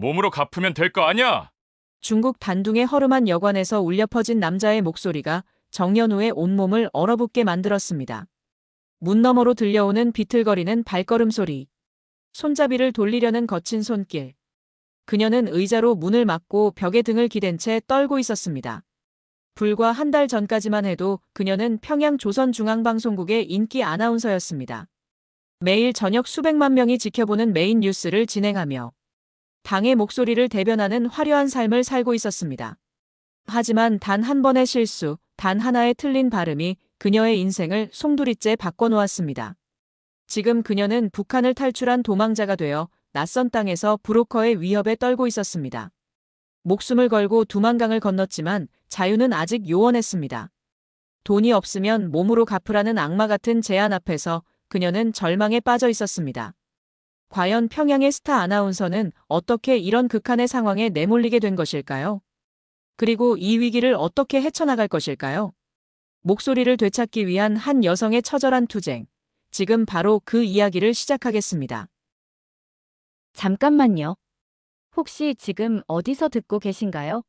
몸으로 갚으면 될 거 아니야? 중국 단둥의 허름한 여관에서 울려 퍼진 남자의 목소리가 정연우의 온몸을 얼어붙게 만들었습니다. 문 너머로 들려오는 비틀거리는 발걸음 소리. 손잡이를 돌리려는 거친 손길. 그녀는 의자로 문을 막고 벽에 등을 기댄 채 떨고 있었습니다. 불과 한 달 전까지만 해도 그녀는 평양 조선중앙방송국의 인기 아나운서였습니다. 매일 저녁 수백만 명이 지켜보는 메인 뉴스를 진행하며 당의 목소리를 대변하는 화려한 삶을 살고 있었습니다. 하지만 단 한 번의 실수, 단 하나의 틀린 발음이 그녀의 인생을 송두리째 바꿔놓았습니다. 지금 그녀는 북한을 탈출한 도망자가 되어 낯선 땅에서 브로커의 위협에 떨고 있었습니다. 목숨을 걸고 두만강을 건넜지만 자유는 아직 요원했습니다. 돈이 없으면 몸으로 갚으라는 악마 같은 제안 앞에서 그녀는 절망에 빠져 있었습니다. 과연 평양의 스타 아나운서는 어떻게 이런 극한의 상황에 내몰리게 된 것일까요? 그리고 이 위기를 어떻게 헤쳐나갈 것일까요? 목소리를 되찾기 위한 한 여성의 처절한 투쟁. 지금 바로 그 이야기를 시작하겠습니다. 잠깐만요. 혹시 지금 어디서 듣고 계신가요?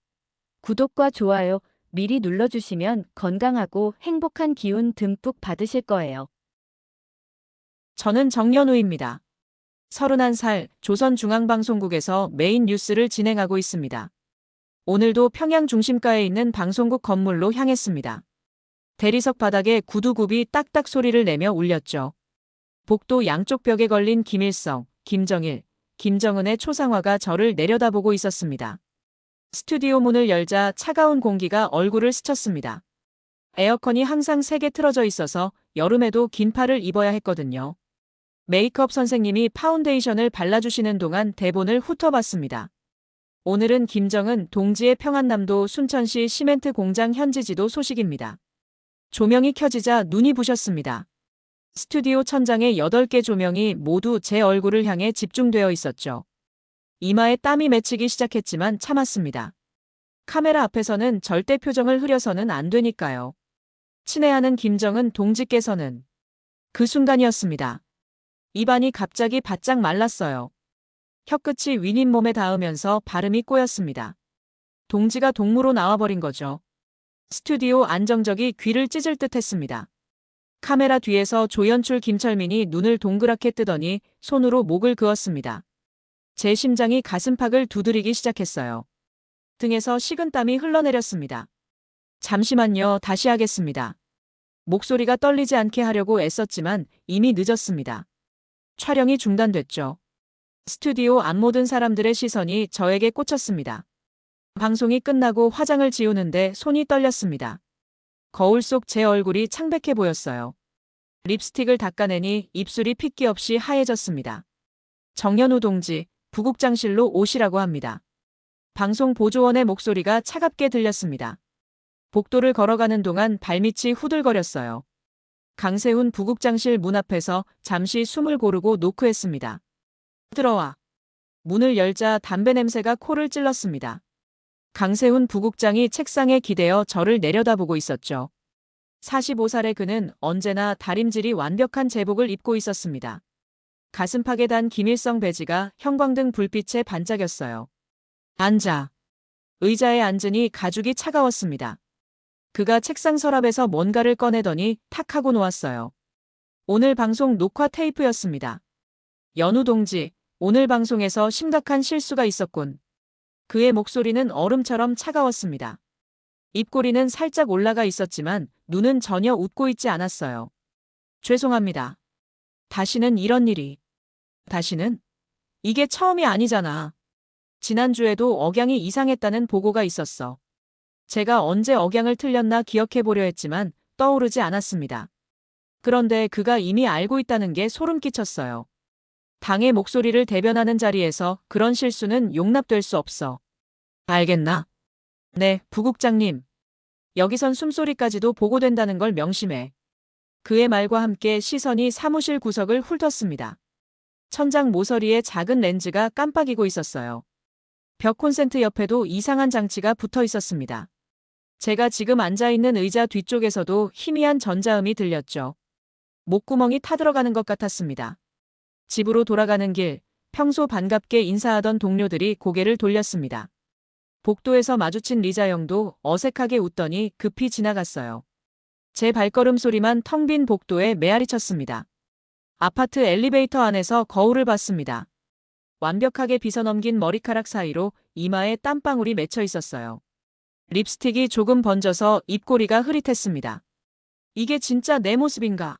구독과 좋아요 미리 눌러주시면 건강하고 행복한 기운 듬뿍 받으실 거예요. 저는 정연우입니다. 31살 조선중앙방송국에서 메인 뉴스를 진행하고 있습니다. 오늘도 평양 중심가에 있는 방송국 건물로 향했습니다. 대리석 바닥에 구두굽이 딱딱 소리를 내며 울렸죠. 복도 양쪽 벽에 걸린 김일성, 김정일, 김정은의 초상화가 저를 내려다보고 있었습니다. 스튜디오 문을 열자 차가운 공기가 얼굴을 스쳤습니다. 에어컨이 항상 세게 틀어져 있어서 여름에도 긴팔을 입어야 했거든요. 메이크업 선생님이 파운데이션을 발라주시는 동안 대본을 훑어봤습니다. 오늘은 김정은 동지의 평안남도 순천시 시멘트 공장 현지 지도 소식입니다. 조명이 켜지자 눈이 부셨습니다. 스튜디오 천장의 8개 조명이 모두 제 얼굴을 향해 집중되어 있었죠. 이마에 땀이 맺히기 시작했지만 참았습니다. 카메라 앞에서는 절대 표정을 흐려서는 안 되니까요. 친애하는 김정은 동지께서는 그 순간이었습니다. 입안이 갑자기 바짝 말랐어요. 혀끝이 윈인 몸에 닿으면서 발음이 꼬였습니다. 동지가 동무로 나와버린 거죠. 스튜디오 안정적이 귀를 찢을 듯 했습니다. 카메라 뒤에서 조연출 김철민이 눈을 동그랗게 뜨더니 손으로 목을 그었습니다. 제 심장이 가슴팍을 두드리기 시작했어요. 등에서 식은땀이 흘러내렸습니다. 잠시만요, 다시 하겠습니다. 목소리가 떨리지 않게 하려고 애썼지만 이미 늦었습니다. 촬영이 중단됐죠. 스튜디오 안 모든 사람들의 시선이 저에게 꽂혔습니다. 방송이 끝나고 화장을 지우는데 손이 떨렸습니다. 거울 속 제 얼굴이 창백해 보였어요. 립스틱을 닦아내니 입술이 핏기 없이 하얘졌습니다. 정연우 동지, 부국장실로 오시라고 합니다. 방송 보조원의 목소리가 차갑게 들렸습니다. 복도를 걸어가는 동안 발밑이 후들거렸어요. 강세훈 부국장실 문 앞에서 잠시 숨을 고르고 노크했습니다. 들어와. 문을 열자 담배 냄새가 코를 찔렀습니다. 강세훈 부국장이 책상에 기대어 저를 내려다보고 있었죠. 45살의 그는 언제나 다림질이 완벽한 제복을 입고 있었습니다. 가슴팍에 단 김일성 배지가 형광등 불빛에 반짝였어요. 앉아. 의자에 앉으니 가죽이 차가웠습니다. 그가 책상 서랍에서 뭔가를 꺼내더니 탁 하고 놓았어요. 오늘 방송 녹화 테이프였습니다. 연우 동지, 오늘 방송에서 심각한 실수가 있었군. 그의 목소리는 얼음처럼 차가웠습니다. 입꼬리는 살짝 올라가 있었지만 눈은 전혀 웃고 있지 않았어요. 죄송합니다. 다시는 이런 일이. 다시는? 이게 처음이 아니잖아. 지난주에도 억양이 이상했다는 보고가 있었어. 제가 언제 억양을 틀렸나 기억해 보려 했지만 떠오르지 않았습니다. 그런데 그가 이미 알고 있다는 게 소름 끼쳤어요. 당의 목소리를 대변하는 자리에서 그런 실수는 용납될 수 없어. 알겠나? 네, 부국장님. 여기선 숨소리까지도 보고된다는 걸 명심해. 그의 말과 함께 시선이 사무실 구석을 훑었습니다. 천장 모서리에 작은 렌즈가 깜빡이고 있었어요. 벽 콘센트 옆에도 이상한 장치가 붙어 있었습니다. 제가 지금 앉아있는 의자 뒤쪽에서도 희미한 전자음이 들렸죠. 목구멍이 타들어가는 것 같았습니다. 집으로 돌아가는 길, 평소 반갑게 인사하던 동료들이 고개를 돌렸습니다. 복도에서 마주친 리자영도 어색하게 웃더니 급히 지나갔어요. 제 발걸음 소리만 텅 빈 복도에 메아리 쳤습니다. 아파트 엘리베이터 안에서 거울을 봤습니다. 완벽하게 빗어넘긴 머리카락 사이로 이마에 땀방울이 맺혀 있었어요. 립스틱이 조금 번져서 입꼬리가 흐릿했습니다. 이게 진짜 내 모습인가?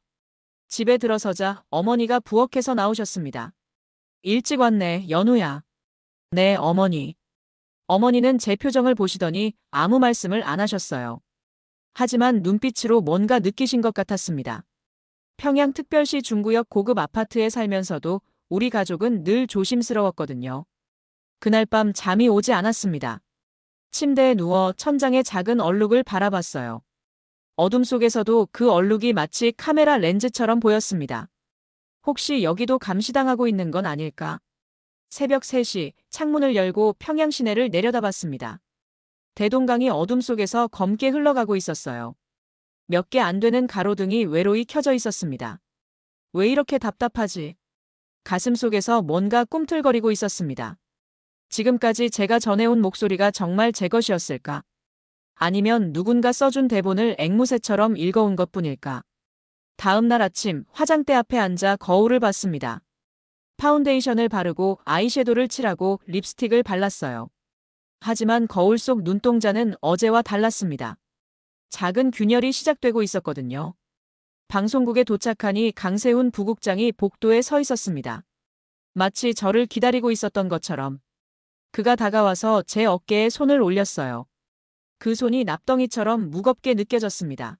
집에 들어서자 어머니가 부엌에서 나오셨습니다. 일찍 왔네, 연우야. 네, 어머니. 어머니는 제 표정을 보시더니 아무 말씀을 안 하셨어요. 하지만 눈빛으로 뭔가 느끼신 것 같았습니다. 평양특별시 중구역 고급 아파트에 살면서도 우리 가족은 늘 조심스러웠거든요. 그날 밤 잠이 오지 않았습니다. 침대에 누워 천장의 작은 얼룩을 바라봤어요. 어둠 속에서도 그 얼룩이 마치 카메라 렌즈처럼 보였습니다. 혹시 여기도 감시당하고 있는 건 아닐까? 새벽 3시 창문을 열고 평양 시내를 내려다봤습니다. 대동강이 어둠 속에서 검게 흘러가고 있었어요. 몇 개 안 되는 가로등이 외로이 켜져 있었습니다. 왜 이렇게 답답하지? 가슴 속에서 뭔가 꿈틀거리고 있었습니다. 지금까지 제가 전해온 목소리가 정말 제 것이었을까? 아니면 누군가 써준 대본을 앵무새처럼 읽어온 것뿐일까? 다음 날 아침 화장대 앞에 앉아 거울을 봤습니다. 파운데이션을 바르고 아이섀도를 칠하고 립스틱을 발랐어요. 하지만 거울 속 눈동자는 어제와 달랐습니다. 작은 균열이 시작되고 있었거든요. 방송국에 도착하니 강세훈 부국장이 복도에 서 있었습니다. 마치 저를 기다리고 있었던 것처럼. 그가 다가와서 제 어깨에 손을 올렸어요. 그 손이 납덩이처럼 무겁게 느껴졌습니다.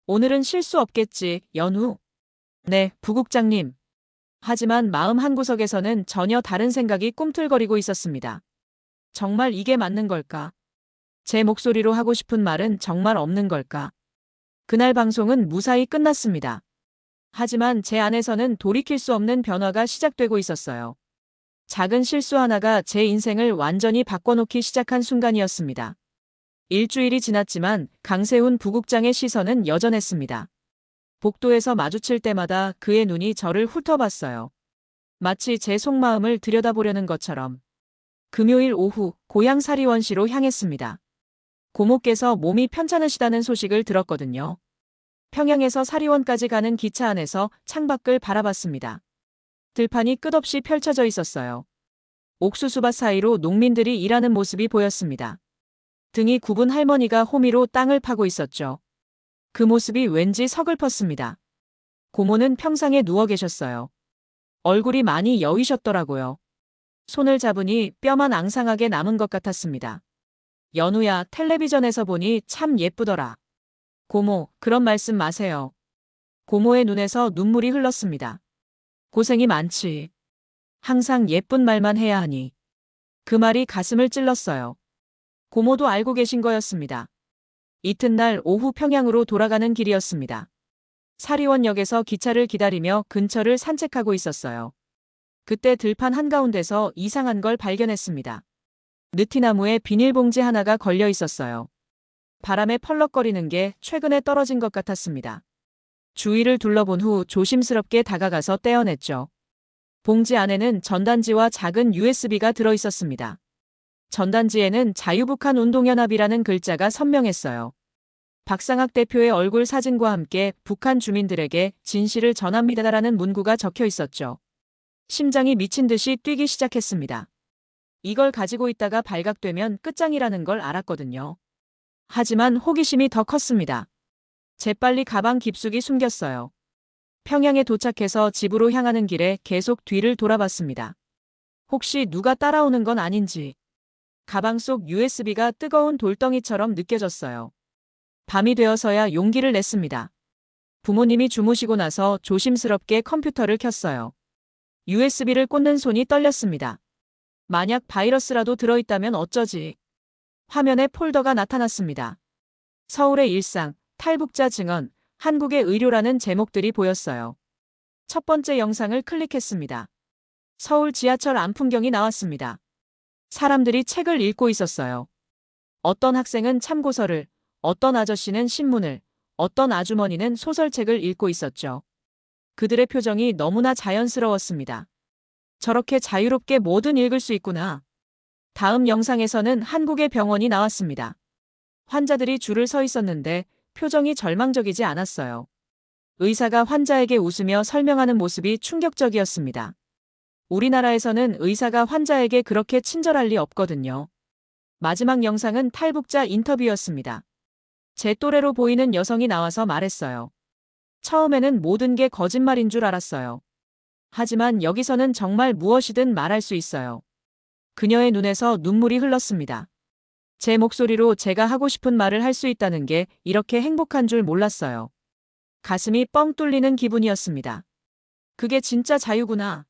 오늘은 실수 없겠지, 연우. 네, 부국장님. 하지만 마음 한구석에서는 전혀 다른 생각이 꿈틀거리고 있었습니다. 정말 이게 맞는 걸까? 제 목소리로 하고 싶은 말은 정말 없는 걸까? 그날 방송은 무사히 끝났습니다. 하지만 제 안에서는 돌이킬 수 없는 변화가 시작되고 있었어요. 작은 실수 하나가 제 인생을 완전히 바꿔놓기 시작한 순간이었습니다. 일주일이 지났지만 강세훈 부국장의 시선은 여전했습니다. 복도에서 마주칠 때마다 그의 눈이 저를 훑어봤어요. 마치 제 속마음을 들여다보려는 것처럼. 금요일 오후 고향 사리원시로 향했습니다. 고모께서 몸이 편찮으시다는 소식을 들었거든요. 평양에서 사리원까지 가는 기차 안에서 창밖을 바라봤습니다. 들판이 끝없이 펼쳐져 있었어요. 옥수수밭 사이로 농민들이 일하는 모습이 보였습니다. 등이 굽은 할머니가 호미로 땅을 파고 있었죠. 그 모습이 왠지 서글펐습니다. 고모는 평상에 누워 계셨어요. 얼굴이 많이 여위셨더라고요. 손을 잡으니 뼈만 앙상하게 남은 것 같았습니다. 연우야, 텔레비전에서 보니 참 예쁘더라. 고모, 그런 말씀 마세요. 고모의 눈에서 눈물이 흘렀습니다. 고생이 많지. 항상 예쁜 말만 해야 하니. 그 말이 가슴을 찔렀어요. 고모도 알고 계신 거였습니다. 이튿날 오후 평양으로 돌아가는 길이었습니다. 사리원역에서 기차를 기다리며 근처를 산책하고 있었어요. 그때 들판 한가운데서 이상한 걸 발견했습니다. 느티나무에 비닐봉지 하나가 걸려 있었어요. 바람에 펄럭거리는 게 최근에 떨어진 것 같았습니다. 주위를 둘러본 후 조심스럽게 다가가서 떼어냈죠. 봉지 안에는 전단지와 작은 USB가 들어 있었습니다. 전단지에는 자유북한 운동연합이라는 글자가 선명했어요. 박상학 대표의 얼굴 사진과 함께 북한 주민들에게 진실을 전합니다라는 문구가 적혀 있었죠. 심장이 미친 듯이 뛰기 시작했습니다. 이걸 가지고 있다가 발각되면 끝장이라는 걸 알았거든요. 하지만 호기심이 더 컸습니다. 재빨리 가방 깊숙이 숨겼어요. 평양에 도착해서 집으로 향하는 길에 계속 뒤를 돌아봤습니다. 혹시 누가 따라오는 건 아닌지. 가방 속 USB가 뜨거운 돌덩이처럼 느껴졌어요. 밤이 되어서야 용기를 냈습니다. 부모님이 주무시고 나서 조심스럽게 컴퓨터를 켰어요. USB를 꽂는 손이 떨렸습니다. 만약 바이러스라도 들어있다면 어쩌지? 화면에 폴더가 나타났습니다. 서울의 일상, 탈북자 증언, 한국의 의료라는 제목들이 보였어요. 첫 번째 영상을 클릭했습니다. 서울 지하철 안 풍경이 나왔습니다. 사람들이 책을 읽고 있었어요. 어떤 학생은 참고서를, 어떤 아저씨는 신문을, 어떤 아주머니는 소설책을 읽고 있었죠. 그들의 표정이 너무나 자연스러웠습니다. 저렇게 자유롭게 뭐든 읽을 수 있구나. 다음 영상에서는 한국의 병원이 나왔습니다. 환자들이 줄을 서 있었는데 표정이 절망적이지 않았어요. 의사가 환자에게 웃으며 설명하는 모습이 충격적이었습니다. 우리나라에서는 의사가 환자에게 그렇게 친절할 리 없거든요. 마지막 영상은 탈북자 인터뷰였습니다. 제 또래로 보이는 여성이 나와서 말했어요. 처음에는 모든 게 거짓말인 줄 알았어요. 하지만 여기서는 정말 무엇이든 말할 수 있어요. 그녀의 눈에서 눈물이 흘렀습니다. 제 목소리로 제가 하고 싶은 말을 할 수 있다는 게 이렇게 행복한 줄 몰랐어요. 가슴이 뻥 뚫리는 기분이었습니다. 그게 진짜 자유구나.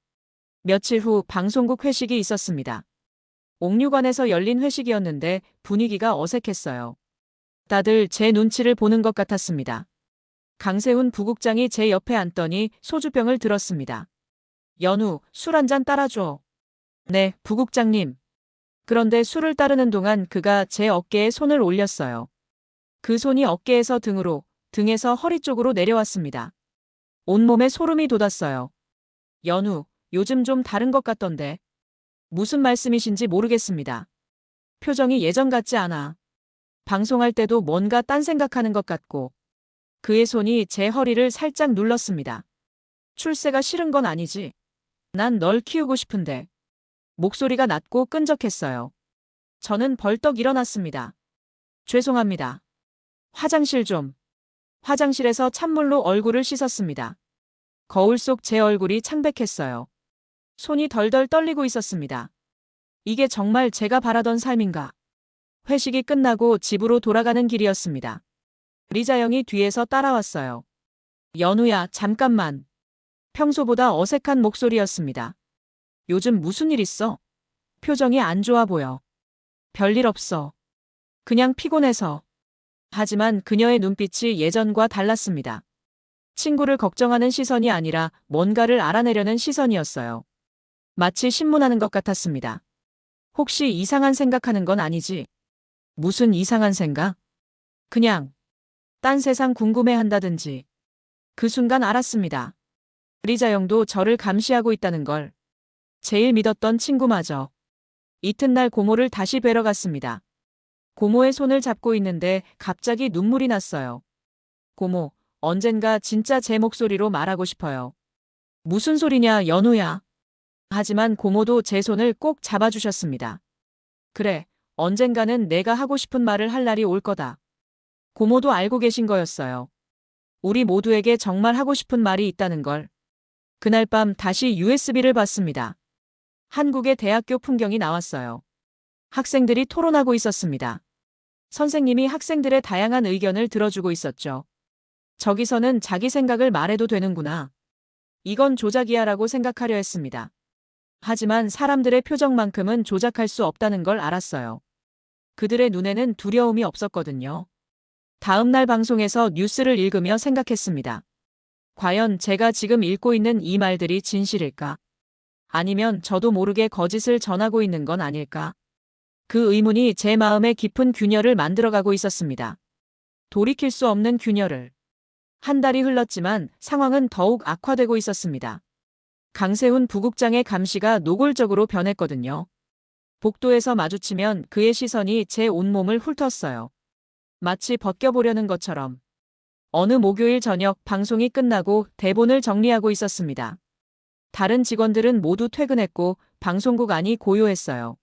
며칠 후 방송국 회식이 있었습니다. 옥류관에서 열린 회식이었는데 분위기가 어색했어요. 다들 제 눈치를 보는 것 같았습니다. 강세훈 부국장이 제 옆에 앉더니 소주병을 들었습니다. 연우, 술 한 잔 따라줘. 네, 부국장님. 그런데 술을 따르는 동안 그가 제 어깨에 손을 올렸어요. 그 손이 어깨에서 등으로, 등에서 허리 쪽으로 내려왔습니다. 온몸에 소름이 돋았어요. 연우, 요즘 좀 다른 것 같던데. 무슨 말씀이신지 모르겠습니다. 표정이 예전 같지 않아. 방송할 때도 뭔가 딴 생각하는 것 같고. 그의 손이 제 허리를 살짝 눌렀습니다. 출세가 싫은 건 아니지. 난 널 키우고 싶은데. 목소리가 낮고 끈적했어요. 저는 벌떡 일어났습니다. 죄송합니다. 화장실 좀. 화장실에서 찬물로 얼굴을 씻었습니다. 거울 속 제 얼굴이 창백했어요. 손이 덜덜 떨리고 있었습니다. 이게 정말 제가 바라던 삶인가? 회식이 끝나고 집으로 돌아가는 길이었습니다. 리자영이 뒤에서 따라왔어요. 연우야, 잠깐만. 평소보다 어색한 목소리였습니다. 요즘 무슨 일 있어? 표정이 안 좋아 보여. 별일 없어. 그냥 피곤해서. 하지만 그녀의 눈빛이 예전과 달랐습니다. 친구를 걱정하는 시선이 아니라 뭔가를 알아내려는 시선이었어요. 마치 신문하는 것 같았습니다. 혹시 이상한 생각하는 건 아니지? 무슨 이상한 생각? 그냥 딴 세상 궁금해한다든지. 그 순간 알았습니다. 리자영도 저를 감시하고 있다는 걸. 제일 믿었던 친구마저. 이튿날 고모를 다시 뵈러 갔습니다. 고모의 손을 잡고 있는데 갑자기 눈물이 났어요. 고모, 언젠가 진짜 제 목소리로 말하고 싶어요. 무슨 소리냐, 연우야. 하지만 고모도 제 손을 꼭 잡아주셨습니다. 그래, 언젠가는 내가 하고 싶은 말을 할 날이 올 거다. 고모도 알고 계신 거였어요. 우리 모두에게 정말 하고 싶은 말이 있다는 걸. 그날 밤 다시 USB를 봤습니다. 한국의 대학교 풍경이 나왔어요. 학생들이 토론하고 있었습니다. 선생님이 학생들의 다양한 의견을 들어주고 있었죠. 저기서는 자기 생각을 말해도 되는구나. 이건 조작이야라고 생각하려 했습니다. 하지만 사람들의 표정만큼은 조작할 수 없다는 걸 알았어요. 그들의 눈에는 두려움이 없었거든요. 다음 날 방송에서 뉴스를 읽으며 생각했습니다. 과연 제가 지금 읽고 있는 이 말들이 진실일까? 아니면 저도 모르게 거짓을 전하고 있는 건 아닐까? 그 의문이 제 마음에 깊은 균열을 만들어가고 있었습니다. 돌이킬 수 없는 균열을. 한 달이 흘렀지만 상황은 더욱 악화되고 있었습니다. 강세훈 부국장의 감시가 노골적으로 변했거든요. 복도에서 마주치면 그의 시선이 제 온몸을 훑었어요. 마치 벗겨보려는 것처럼. 어느 목요일 저녁 방송이 끝나고 대본을 정리하고 있었습니다. 다른 직원들은 모두 퇴근했고 방송국 안이 고요했어요.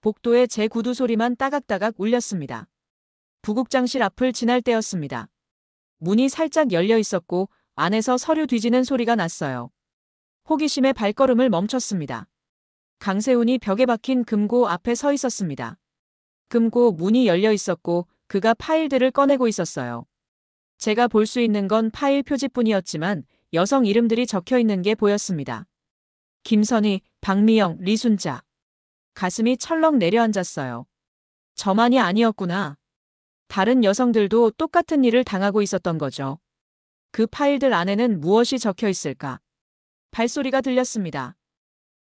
복도에 제 구두 소리만 따각따각 울렸습니다. 부국장실 앞을 지날 때였습니다. 문이 살짝 열려 있었고 안에서 서류 뒤지는 소리가 났어요. 호기심에 발걸음을 멈췄습니다. 강세훈이 벽에 박힌 금고 앞에 서 있었습니다. 금고 문이 열려 있었고 그가 파일들을 꺼내고 있었어요. 제가 볼 수 있는 건 파일 표지뿐이었지만 여성 이름들이 적혀 있는 게 보였습니다. 김선희, 박미영, 리순자. 가슴이 철렁 내려앉았어요. 저만이 아니었구나. 다른 여성들도 똑같은 일을 당하고 있었던 거죠. 그 파일들 안에는 무엇이 적혀 있을까? 발소리가 들렸습니다.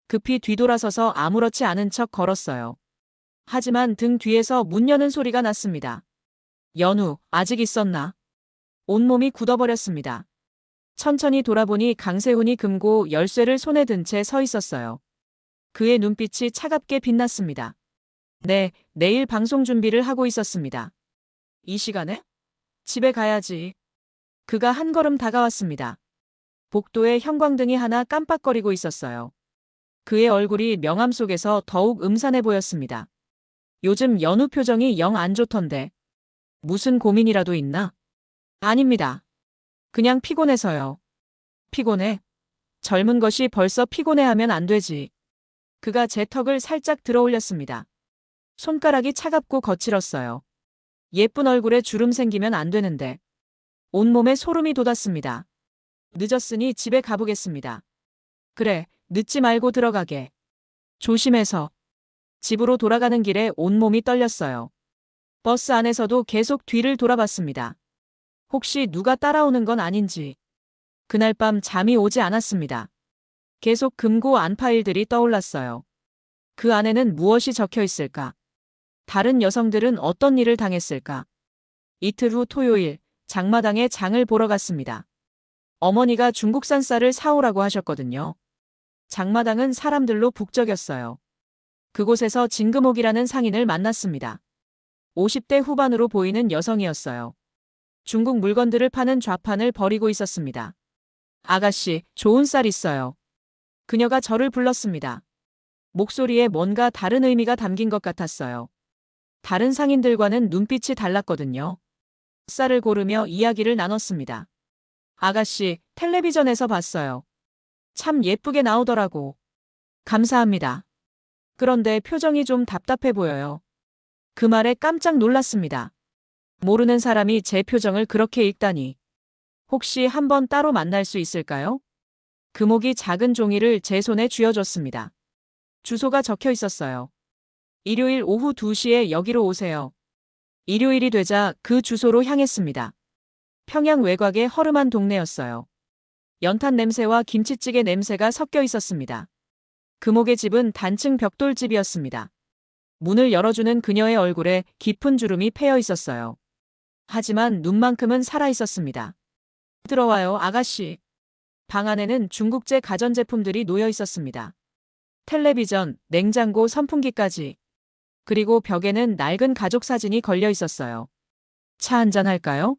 급히 뒤돌아서서 아무렇지 않은 척 걸었어요. 하지만 등 뒤에서 문 여는 소리가 났습니다. 연우, 아직 있었나? 온몸이 굳어버렸습니다. 천천히 돌아보니 강세훈이 금고 열쇠를 손에 든 채 서 있었어요. 그의 눈빛이 차갑게 빛났습니다. 네, 내일 방송 준비를 하고 있었습니다. 이 시간에? 집에 가야지. 그가 한 걸음 다가왔습니다. 복도에 형광등이 하나 깜빡거리고 있었어요. 그의 얼굴이 명암 속에서 더욱 음산해 보였습니다. 요즘 연우 표정이 영 안 좋던데. 무슨 고민이라도 있나? 아닙니다. 그냥 피곤해서요. 피곤해? 젊은 것이 벌써 피곤해하면 안 되지. 그가 제 턱을 살짝 들어 올렸습니다. 손가락이 차갑고 거칠었어요. 예쁜 얼굴에 주름 생기면 안 되는데. 온몸에 소름이 돋았습니다. 늦었으니 집에 가보겠습니다. 그래, 늦지 말고 들어가게. 조심해서. 집으로 돌아가는 길에 온몸이 떨렸어요. 버스 안에서도 계속 뒤를 돌아봤습니다. 혹시 누가 따라오는 건 아닌지. 그날 밤 잠이 오지 않았습니다. 계속 금고 안 파일들이 떠올랐어요. 그 안에는 무엇이 적혀 있을까? 다른 여성들은 어떤 일을 당했을까? 이틀 후 토요일, 장마당에 장을 보러 갔습니다. 어머니가 중국산 쌀을 사오라고 하셨거든요. 장마당은 사람들로 북적였어요. 그곳에서 진금옥이라는 상인을 만났습니다. 50대 후반으로 보이는 여성이었어요. 중국 물건들을 파는 좌판을 벌이고 있었습니다. 아가씨, 좋은 쌀 있어요. 그녀가 저를 불렀습니다. 목소리에 뭔가 다른 의미가 담긴 것 같았어요. 다른 상인들과는 눈빛이 달랐거든요. 쌀을 고르며 이야기를 나눴습니다. 아가씨, 텔레비전에서 봤어요. 참 예쁘게 나오더라고. 감사합니다. 그런데 표정이 좀 답답해 보여요. 그 말에 깜짝 놀랐습니다. 모르는 사람이 제 표정을 그렇게 읽다니. 혹시 한번 따로 만날 수 있을까요? 금옥이 작은 종이를 제 손에 쥐어줬습니다. 주소가 적혀 있었어요. 일요일 오후 2시에 여기로 오세요. 일요일이 되자 그 주소로 향했습니다. 평양 외곽의 허름한 동네였어요. 연탄 냄새와 김치찌개 냄새가 섞여 있었습니다. 금옥의 집은 단층 벽돌집이었습니다. 문을 열어주는 그녀의 얼굴에 깊은 주름이 패여 있었어요. 하지만 눈만큼은 살아 있었습니다. 들어와요, 아가씨. 방 안에는 중국제 가전제품들이 놓여 있었습니다. 텔레비전, 냉장고, 선풍기까지. 그리고 벽에는 낡은 가족 사진이 걸려 있었어요. 차 한잔 할까요?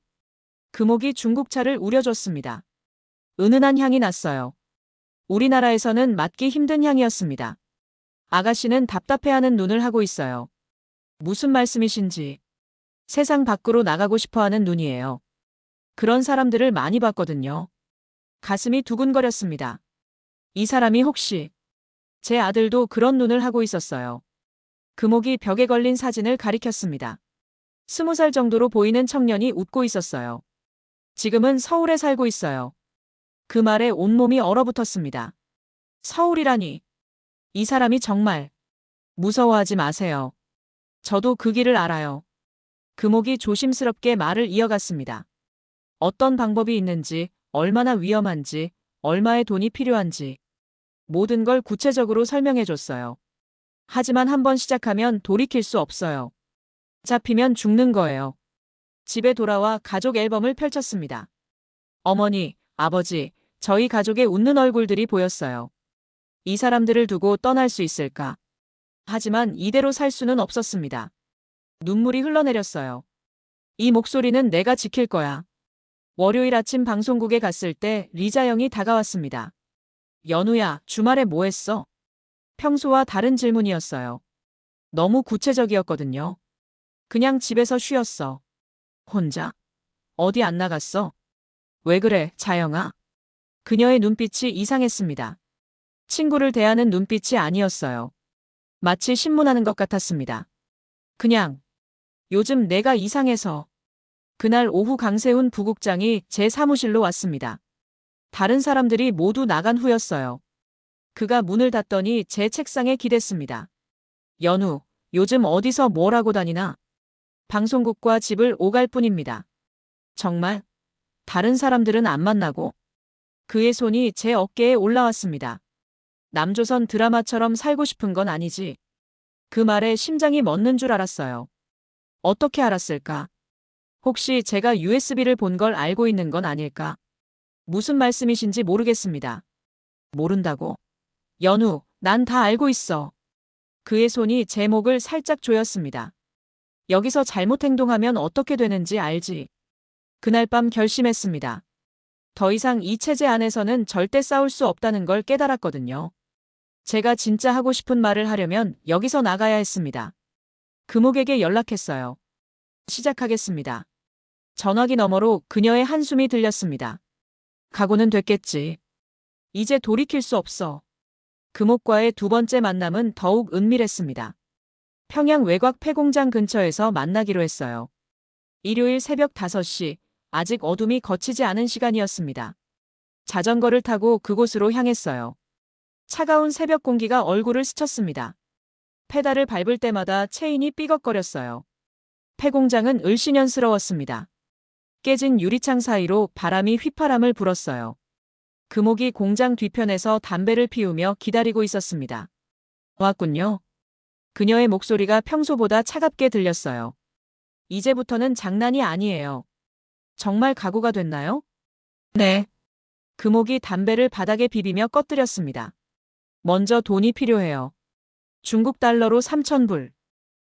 금옥이 중국차를 우려줬습니다. 은은한 향이 났어요. 우리나라에서는 맡기 힘든 향이었습니다. 아가씨는 답답해하는 눈을 하고 있어요. 무슨 말씀이신지. 세상 밖으로 나가고 싶어하는 눈이에요. 그런 사람들을 많이 봤거든요. 가슴이 두근거렸습니다. 이 사람이 혹시 제 아들도 그런 눈을 하고 있었어요. 금옥이 벽에 걸린 사진을 가리켰습니다. 20살 정도로 보이는 청년이 웃고 있었어요. 지금은 서울에 살고 있어요. 그 말에 온몸이 얼어붙었습니다. 서울이라니. 이 사람이 정말. 무서워하지 마세요. 저도 그 길을 알아요. 금옥이 조심스럽게 말을 이어갔습니다. 어떤 방법이 있는지, 얼마나 위험한지, 얼마의 돈이 필요한지. 모든 걸 구체적으로 설명해 줬어요. 하지만 한번 시작하면 돌이킬 수 없어요. 잡히면 죽는 거예요. 집에 돌아와 가족 앨범을 펼쳤습니다. 어머니, 아버지, 저희 가족의 웃는 얼굴들이 보였어요. 이 사람들을 두고 떠날 수 있을까? 하지만 이대로 살 수는 없었습니다. 눈물이 흘러내렸어요. 이 목소리는 내가 지킬 거야. 월요일 아침 방송국에 갔을 때 리자영이 다가왔습니다. 연우야, 주말에 뭐 했어? 평소와 다른 질문이었어요. 너무 구체적이었거든요. 그냥 집에서 쉬었어. 혼자? 어디 안 나갔어? 왜 그래, 자영아? 그녀의 눈빛이 이상했습니다. 친구를 대하는 눈빛이 아니었어요. 마치 신문하는 것 같았습니다. 그냥 요즘 내가 이상해서. 그날 오후 강세훈 부국장이 제 사무실로 왔습니다. 다른 사람들이 모두 나간 후였어요. 그가 문을 닫더니 제 책상에 기댔습니다. 연우, 요즘 어디서 뭘 하고 다니나? 방송국과 집을 오갈 뿐입니다. 정말? 다른 사람들은 안 만나고? 그의 손이 제 어깨에 올라왔습니다. 남조선 드라마처럼 살고 싶은 건 아니지. 그 말에 심장이 멎는 줄 알았어요. 어떻게 알았을까? 혹시 제가 USB를 본 걸 알고 있는 건 아닐까? 무슨 말씀이신지 모르겠습니다. 모른다고? 연우, 난 다 알고 있어. 그의 손이 제 목을 살짝 조였습니다. 여기서 잘못 행동하면 어떻게 되는지 알지? 그날 밤 결심했습니다. 더 이상 이 체제 안에서는 절대 싸울 수 없다는 걸 깨달았거든요. 제가 진짜 하고 싶은 말을 하려면 여기서 나가야 했습니다. 금옥에게 연락했어요. 시작하겠습니다. 전화기 너머로 그녀의 한숨이 들렸습니다. 각오는 됐겠지. 이제 돌이킬 수 없어. 금옥과의 두 번째 만남은 더욱 은밀했습니다. 평양 외곽 폐공장 근처에서 만나기로 했어요. 일요일 새벽 5시, 아직 어둠이 걷히지 않은 시간이었습니다. 자전거를 타고 그곳으로 향했어요. 차가운 새벽 공기가 얼굴을 스쳤습니다. 페달을 밟을 때마다 체인이 삐걱거렸어요. 폐공장은 을씨년스러웠습니다. 깨진 유리창 사이로 바람이 휘파람을 불었어요. 금옥이 공장 뒤편에서 담배를 피우며 기다리고 있었습니다. 왔군요. 그녀의 목소리가 평소보다 차갑게 들렸어요. 이제부터는 장난이 아니에요. 정말 각오가 됐나요? 네. 금옥이 담배를 바닥에 비비며 꺼뜨렸습니다. 먼저 돈이 필요해요. 중국 달러로 3,000불.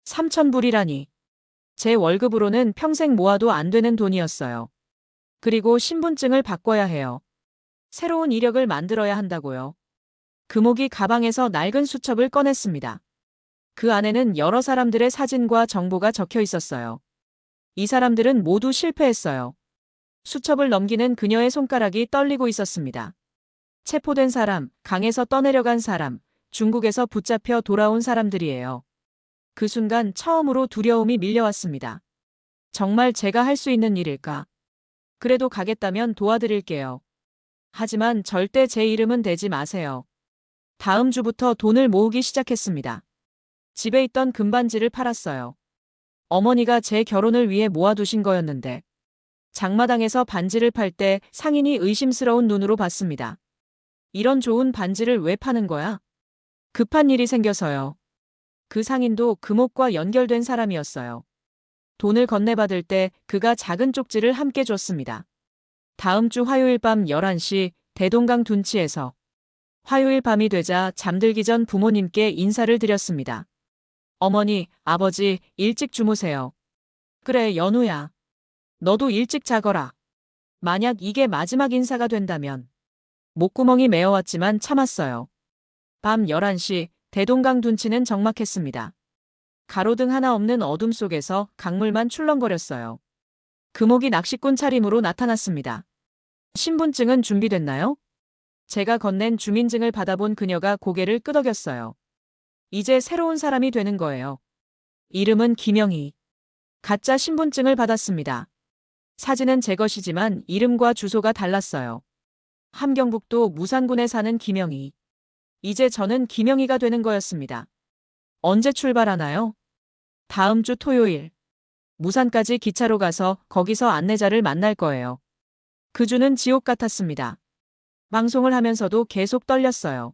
3,000불이라니. 제 월급으로는 평생 모아도 안 되는 돈이었어요. 그리고 신분증을 바꿔야 해요. 새로운 이력을 만들어야 한다고요. 금옥이 가방에서 낡은 수첩을 꺼냈습니다. 그 안에는 여러 사람들의 사진과 정보가 적혀 있었어요. 이 사람들은 모두 실패했어요. 수첩을 넘기는 그녀의 손가락이 떨리고 있었습니다. 체포된 사람, 강에서 떠내려간 사람, 중국에서 붙잡혀 돌아온 사람들이에요. 그 순간 처음으로 두려움이 밀려왔습니다. 정말 제가 할 수 있는 일일까? 그래도 가겠다면 도와드릴게요. 하지만 절대 제 이름은 대지 마세요. 다음 주부터 돈을 모으기 시작했습니다. 집에 있던 금반지를 팔았어요. 어머니가 제 결혼을 위해 모아두신 거였는데 장마당에서 반지를 팔 때 상인이 의심스러운 눈으로 봤습니다. 이런 좋은 반지를 왜 파는 거야? 급한 일이 생겨서요. 그 상인도 금옥과 연결된 사람이었어요. 돈을 건네받을 때 그가 작은 쪽지를 함께 줬습니다. 다음 주 화요일 밤 11시 대동강 둔치에서. 화요일 밤이 되자 잠들기 전 부모님께 인사를 드렸습니다. 어머니, 아버지, 일찍 주무세요. 그래, 연우야. 너도 일찍 자거라. 만약 이게 마지막 인사가 된다면. 목구멍이 메어왔지만 참았어요. 밤 11시 대동강 둔치는 적막했습니다. 가로등 하나 없는 어둠 속에서 강물만 출렁거렸어요. 금옥이 낚시꾼 차림으로 나타났습니다. 신분증은 준비됐나요? 제가 건넨 주민증을 받아본 그녀가 고개를 끄덕였어요. 이제 새로운 사람이 되는 거예요. 이름은 김영희. 가짜 신분증을 받았습니다. 사진은 제 것이지만 이름과 주소가 달랐어요. 함경북도 무산군에 사는 김영희. 이제 저는 김영희가 되는 거였습니다. 언제 출발하나요? 다음 주 토요일. 무산까지 기차로 가서 거기서 안내자를 만날 거예요. 그 주는 지옥 같았습니다. 방송을 하면서도 계속 떨렸어요.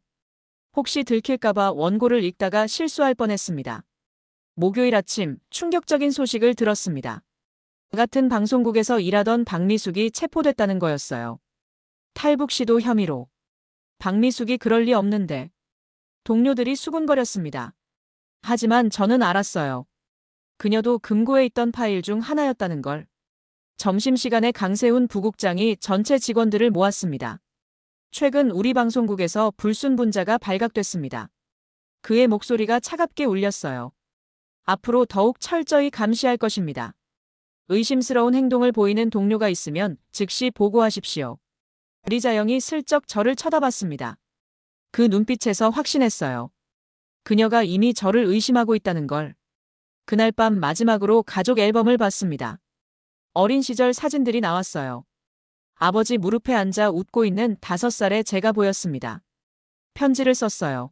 혹시 들킬까봐 원고를 읽다가 실수할 뻔했습니다. 목요일 아침 충격적인 소식을 들었습니다. 같은 방송국에서 일하던 박미숙이 체포됐다는 거였어요. 탈북 시도 혐의로. 박미숙이 그럴 리 없는데. 동료들이 수군거렸습니다. 하지만 저는 알았어요. 그녀도 금고에 있던 파일 중 하나였다는 걸. 점심시간에 강세훈 부국장이 전체 직원들을 모았습니다. 최근 우리 방송국에서 불순분자가 발각됐습니다. 그의 목소리가 차갑게 울렸어요. 앞으로 더욱 철저히 감시할 것입니다. 의심스러운 행동을 보이는 동료가 있으면 즉시 보고하십시오. 리자영이 슬쩍 저를 쳐다봤습니다. 그 눈빛에서 확신했어요. 그녀가 이미 저를 의심하고 있다는 걸. 그날 밤 마지막으로 가족 앨범을 봤습니다. 어린 시절 사진들이 나왔어요. 아버지 무릎에 앉아 웃고 있는 5살의 제가 보였습니다. 편지를 썼어요.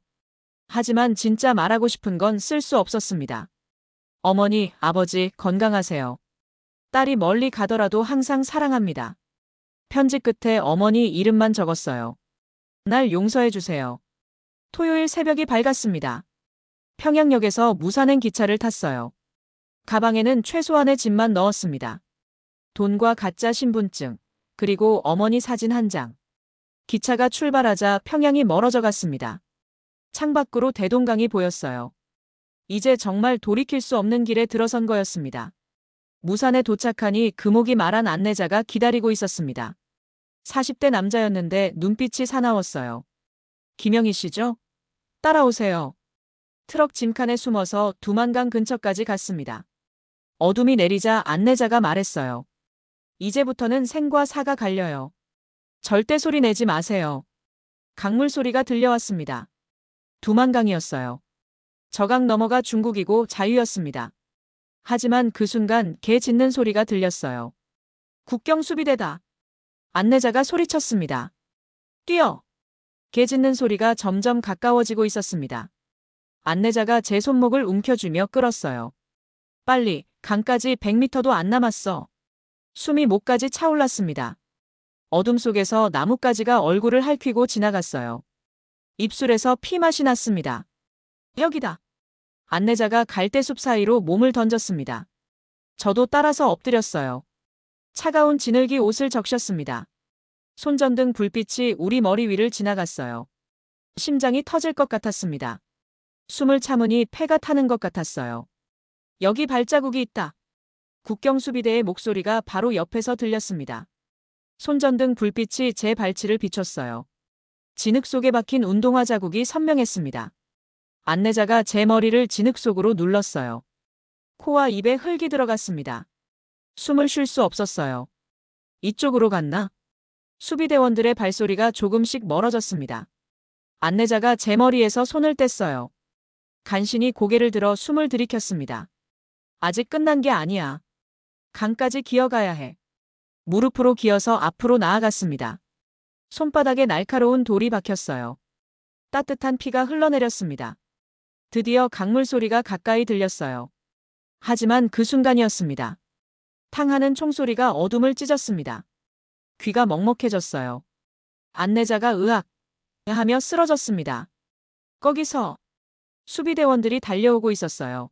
하지만 진짜 말하고 싶은 건 쓸 수 없었습니다. 어머니, 아버지, 건강하세요. 딸이 멀리 가더라도 항상 사랑합니다. 편지 끝에 어머니 이름만 적었어요. 날 용서해 주세요. 토요일 새벽이 밝았습니다. 평양역에서 무산행 기차를 탔어요. 가방에는 최소한의 짐만 넣었습니다. 돈과 가짜 신분증, 그리고 어머니 사진 한 장. 기차가 출발하자 평양이 멀어져 갔습니다. 창밖으로 대동강이 보였어요. 이제 정말 돌이킬 수 없는 길에 들어선 거였습니다. 무산에 도착하니 금옥이 말한 안내자가 기다리고 있었습니다. 40대 남자였는데 눈빛이 사나웠어요. 김영희 씨죠? 따라오세요. 트럭 짐칸에 숨어서 두만강 근처까지 갔습니다. 어둠이 내리자 안내자가 말했어요. 이제부터는 생과 사가 갈려요. 절대 소리 내지 마세요. 강물 소리가 들려왔습니다. 두만강이었어요. 저강 너머가 중국이고 자유였습니다. 하지만 그 순간 개 짖는 소리가 들렸어요. 국경 수비대다. 안내자가 소리쳤습니다. 뛰어! 개 짖는 소리가 점점 가까워지고 있었습니다. 안내자가 제 손목을 움켜쥐며 끌었어요. 빨리, 강까지 100m도 안 남았어. 숨이 목까지 차올랐습니다. 어둠 속에서 나뭇가지가 얼굴을 핥히고 지나갔어요. 입술에서 피맛이 났습니다. 여기다. 안내자가 갈대숲 사이로 몸을 던졌습니다. 저도 따라서 엎드렸어요. 차가운 진흙이 옷을 적셨습니다. 손전등 불빛이 우리 머리 위를 지나갔어요. 심장이 터질 것 같았습니다. 숨을 참으니 폐가 타는 것 같았어요. 여기 발자국이 있다. 국경수비대의 목소리가 바로 옆에서 들렸습니다. 손전등 불빛이 제 발치를 비췄어요. 진흙 속에 박힌 운동화 자국이 선명했습니다. 안내자가 제 머리를 진흙 속으로 눌렀어요. 코와 입에 흙이 들어갔습니다. 숨을 쉴 수 없었어요. 이쪽으로 갔나? 수비대원들의 발소리가 조금씩 멀어졌습니다. 안내자가 제 머리에서 손을 뗐어요. 간신히 고개를 들어 숨을 들이켰습니다. 아직 끝난 게 아니야. 강까지 기어가야 해. 무릎으로 기어서 앞으로 나아갔습니다. 손바닥에 날카로운 돌이 박혔어요. 따뜻한 피가 흘러내렸습니다. 드디어 강물 소리가 가까이 들렸어요. 하지만 그 순간이었습니다. 탕하는 총소리가 어둠을 찢었습니다. 귀가 먹먹해졌어요. 안내자가 으악 하며 쓰러졌습니다. 거기서 수비대원들이 달려오고 있었어요.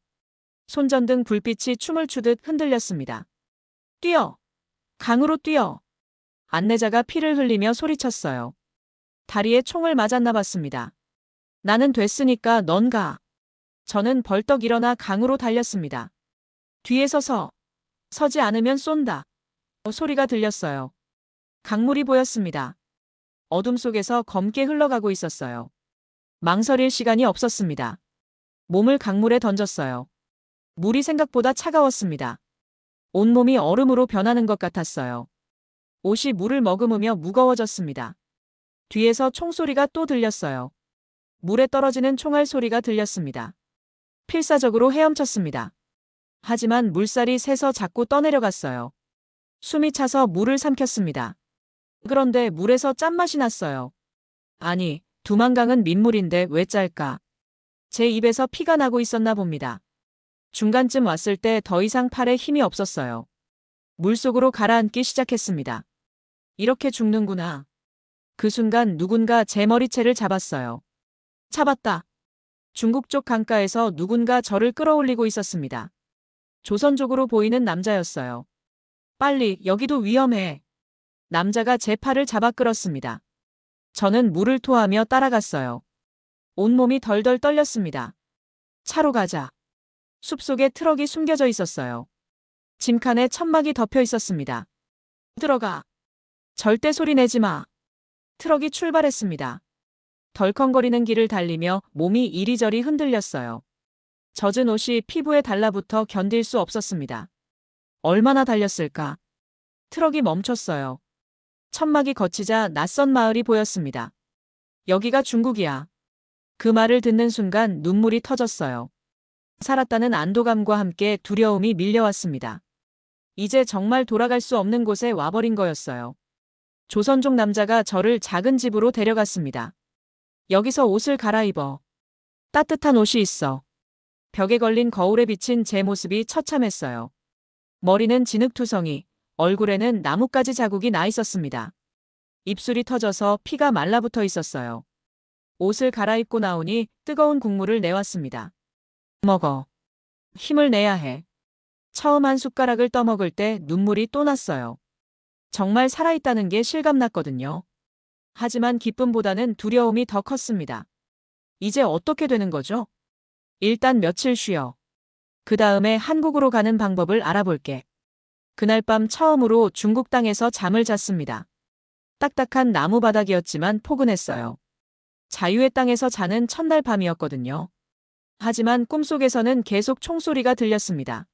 손전등 불빛이 춤을 추듯 흔들렸습니다. 뛰어! 강으로 뛰어! 안내자가 피를 흘리며 소리쳤어요. 다리에 총을 맞았나 봤습니다. 나는 됐으니까 넌 가. 저는 벌떡 일어나 강으로 달렸습니다. 뒤에 서지 않으면 쏜다. 소리가 들렸어요. 강물이 보였습니다. 어둠 속에서 검게 흘러가고 있었어요. 망설일 시간이 없었습니다. 몸을 강물에 던졌어요. 물이 생각보다 차가웠습니다. 온몸이 얼음으로 변하는 것 같았어요. 옷이 물을 머금으며 무거워졌습니다. 뒤에서 총소리가 또 들렸어요. 물에 떨어지는 총알 소리가 들렸습니다. 필사적으로 헤엄쳤습니다. 하지만 물살이 새서 자꾸 떠내려갔어요. 숨이 차서 물을 삼켰습니다. 그런데 물에서 짠맛이 났어요. 아니, 두만강은 민물인데 왜 짤까? 제 입에서 피가 나고 있었나 봅니다. 중간쯤 왔을 때 더 이상 팔에 힘이 없었어요. 물속으로 가라앉기 시작했습니다. 이렇게 죽는구나. 그 순간 누군가 제 머리채를 잡았어요. 잡았다. 중국 쪽 강가에서 누군가 저를 끌어올리고 있었습니다. 조선족으로 보이는 남자였어요. 빨리, 여기도 위험해. 남자가 제 팔을 잡아 끌었습니다. 저는 물을 토하며 따라갔어요. 온몸이 덜덜 떨렸습니다. 차로 가자. 숲속에 트럭이 숨겨져 있었어요. 짐칸에 천막이 덮여 있었습니다. 들어가. 절대 소리 내지 마. 트럭이 출발했습니다. 덜컹거리는 길을 달리며 몸이 이리저리 흔들렸어요. 젖은 옷이 피부에 달라붙어 견딜 수 없었습니다. 얼마나 달렸을까? 트럭이 멈췄어요. 천막이 걷히자 낯선 마을이 보였습니다. 여기가 중국이야. 그 말을 듣는 순간 눈물이 터졌어요. 살았다는 안도감과 함께 두려움이 밀려왔습니다. 이제 정말 돌아갈 수 없는 곳에 와버린 거였어요. 조선족 남자가 저를 작은 집으로 데려갔습니다. 여기서 옷을 갈아입어. 따뜻한 옷이 있어. 벽에 걸린 거울에 비친 제 모습이 처참했어요. 머리는 진흙투성이, 얼굴에는 나뭇가지 자국이 나 있었습니다. 입술이 터져서 피가 말라붙어 있었어요. 옷을 갈아입고 나오니 뜨거운 국물을 내왔습니다. 먹어. 힘을 내야 해. 처음 한 숟가락을 떠먹을 때 눈물이 또 났어요. 정말 살아있다는 게 실감났거든요. 하지만 기쁨보다는 두려움이 더 컸습니다. 이제 어떻게 되는 거죠? 일단 며칠 쉬어. 그 다음에 한국으로 가는 방법을 알아볼게. 그날 밤 처음으로 중국 땅에서 잠을 잤습니다. 딱딱한 나무 바닥이었지만 포근했어요. 자유의 땅에서 자는 첫날 밤이었거든요. 하지만 꿈속에서는 계속 총소리가 들렸습니다.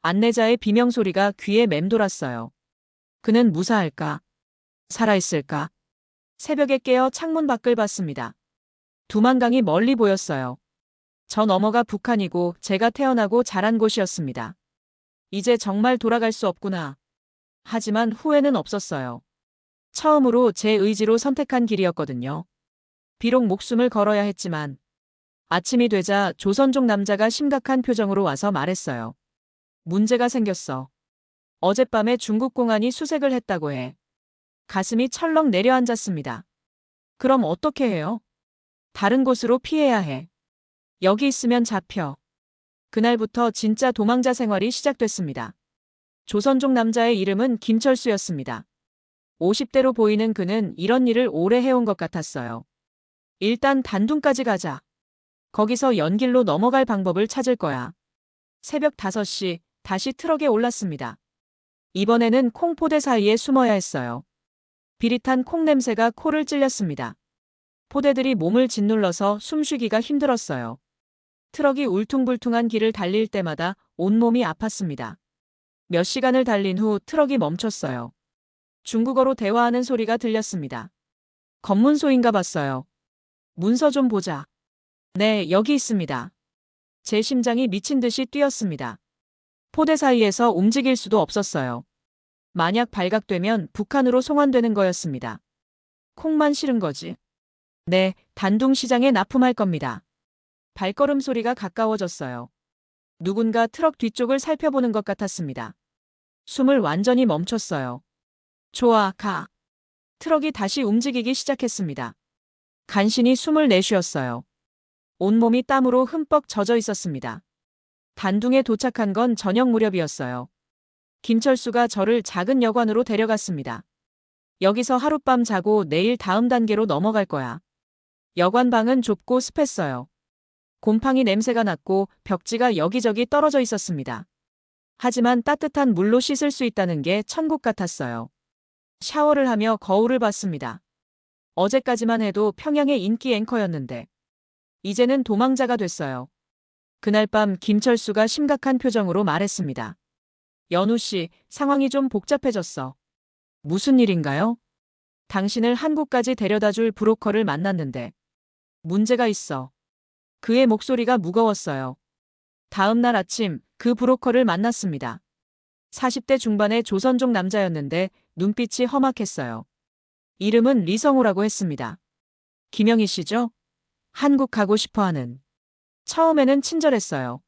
안내자의 비명소리가 귀에 맴돌았어요. 그는 무사할까? 살아있을까? 새벽에 깨어 창문 밖을 봤습니다. 두만강이 멀리 보였어요. 저 너머가 북한이고 제가 태어나고 자란 곳이었습니다. 이제 정말 돌아갈 수 없구나. 하지만 후회는 없었어요. 처음으로 제 의지로 선택한 길이었거든요. 비록 목숨을 걸어야 했지만 아침이 되자 조선족 남자가 심각한 표정으로 와서 말했어요. 문제가 생겼어. 어젯밤에 중국 공안이 수색을 했다고 해. 가슴이 철렁 내려앉았습니다. 그럼 어떻게 해요? 다른 곳으로 피해야 해. 여기 있으면 잡혀. 그날부터 진짜 도망자 생활이 시작됐습니다. 조선족 남자의 이름은 김철수였습니다. 50대로 보이는 그는 이런 일을 오래 해온 것 같았어요. 일단 단둥까지 가자. 거기서 연길로 넘어갈 방법을 찾을 거야. 새벽 5시 다시 트럭에 올랐습니다. 이번에는 콩포대 사이에 숨어야 했어요. 비릿한 콩 냄새가 코를 찔렸습니다. 포대들이 몸을 짓눌러서 숨쉬기가 힘들었어요. 트럭이 울퉁불퉁한 길을 달릴 때마다 온몸이 아팠습니다. 몇 시간을 달린 후 트럭이 멈췄어요. 중국어로 대화하는 소리가 들렸습니다. 검문소인가 봤어요. 문서 좀 보자. 네, 여기 있습니다. 제 심장이 미친 듯이 뛰었습니다. 포대 사이에서 움직일 수도 없었어요. 만약 발각되면 북한으로 송환되는 거였습니다. 콩만 실은 거지. 네, 단둥시장에 납품할 겁니다. 발걸음 소리가 가까워졌어요. 누군가 트럭 뒤쪽을 살펴보는 것 같았습니다. 숨을 완전히 멈췄어요. 좋아, 가. 트럭이 다시 움직이기 시작했습니다. 간신히 숨을 내쉬었어요. 온몸이 땀으로 흠뻑 젖어 있었습니다. 단둥에 도착한 건 저녁 무렵이었어요. 김철수가 저를 작은 여관으로 데려갔습니다. 여기서 하룻밤 자고 내일 다음 단계로 넘어갈 거야. 여관 방은 좁고 습했어요. 곰팡이 냄새가 났고 벽지가 여기저기 떨어져 있었습니다. 하지만 따뜻한 물로 씻을 수 있다는 게 천국 같았어요. 샤워를 하며 거울을 봤습니다. 어제까지만 해도 평양의 인기 앵커였는데 이제는 도망자가 됐어요. 그날 밤 김철수가 심각한 표정으로 말했습니다. 연우 씨, 상황이 좀 복잡해졌어. 무슨 일인가요? 당신을 한국까지 데려다 줄 브로커를 만났는데 문제가 있어. 그의 목소리가 무거웠어요. 다음 날 아침 그 브로커를 만났습니다. 40대 중반의 조선족 남자였는데 눈빛이 험악했어요. 이름은 리성호라고 했습니다. 김영희 씨죠? 한국 가고 싶어하는. 처음에는 친절했어요.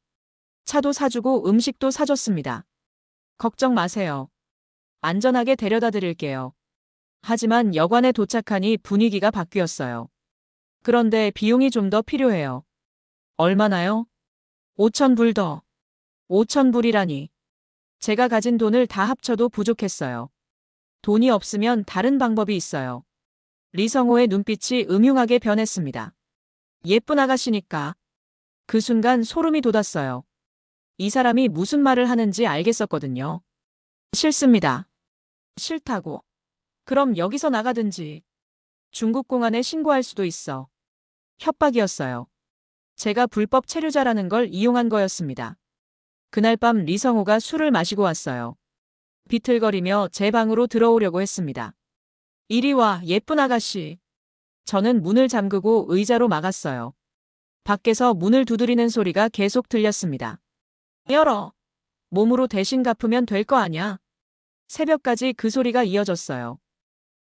차도 사주고 음식도 사줬습니다. 걱정 마세요. 안전하게 데려다 드릴게요. 하지만 여관에 도착하니 분위기가 바뀌었어요. 그런데 비용이 좀 더 필요해요. 얼마나요? 5,000불 더. 5,000불이라니. 제가 가진 돈을 다 합쳐도 부족했어요. 돈이 없으면 다른 방법이 있어요. 리성호의 눈빛이 음흉하게 변했습니다. 예쁜 아가씨니까. 그 순간 소름이 돋았어요. 이 사람이 무슨 말을 하는지 알겠었거든요. 싫습니다. 싫다고. 그럼 여기서 나가든지. 중국 공안에 신고할 수도 있어. 협박이었어요. 제가 불법 체류자라는 걸 이용한 거였습니다. 그날 밤 리성호가 술을 마시고 왔어요. 비틀거리며 제 방으로 들어오려고 했습니다. 이리 와, 예쁜 아가씨. 저는 문을 잠그고 의자로 막았어요. 밖에서 문을 두드리는 소리가 계속 들렸습니다. 열어. 몸으로 대신 갚으면 될 거 아냐. 새벽까지 그 소리가 이어졌어요.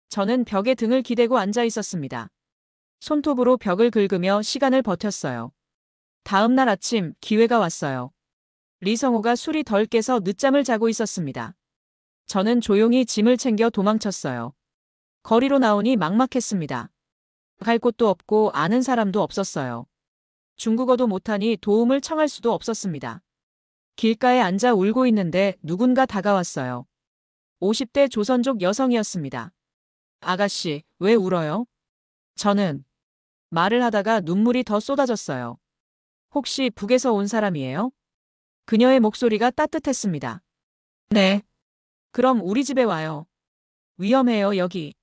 저는 벽에 등을 기대고 앉아 있었습니다. 손톱으로 벽을 긁으며 시간을 버텼어요. 다음 날 아침 기회가 왔어요. 리성호가 술이 덜 깨서 늦잠을 자고 있었습니다. 저는 조용히 짐을 챙겨 도망쳤어요. 거리로 나오니 막막했습니다. 갈 곳도 없고 아는 사람도 없었어요. 중국어도 못하니 도움을 청할 수도 없었습니다. 길가에 앉아 울고 있는데 누군가 다가왔어요. 50대 조선족 여성이었습니다. 아가씨, 왜 울어요? 저는 말을 하다가 눈물이 더 쏟아졌어요. 혹시 북에서 온 사람이에요? 그녀의 목소리가 따뜻했습니다. 네. 그럼 우리 집에 와요. 위험해요, 여기.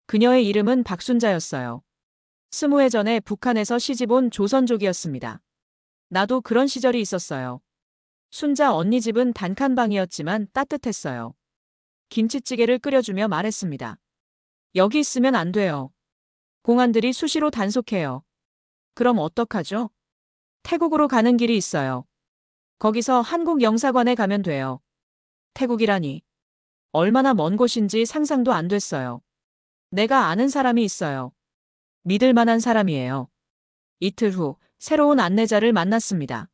그녀의 이름은 박순자였어요. 20해 전에 북한에서 시집온 조선족이었습니다. 나도 그런 시절이 있었어요. 순자 언니 집은 단칸방이었지만 따뜻했어요. 김치찌개를 끓여주며 말했습니다. 여기 있으면 안 돼요. 공안들이 수시로 단속해요. 그럼 어떡하죠? 태국으로 가는 길이 있어요. 거기서 한국 영사관에 가면 돼요. 태국이라니. 얼마나 먼 곳인지 상상도 안 됐어요. 내가 아는 사람이 있어요. 믿을 만한 사람이에요. 이틀 후 새로운 안내자를 만났습니다.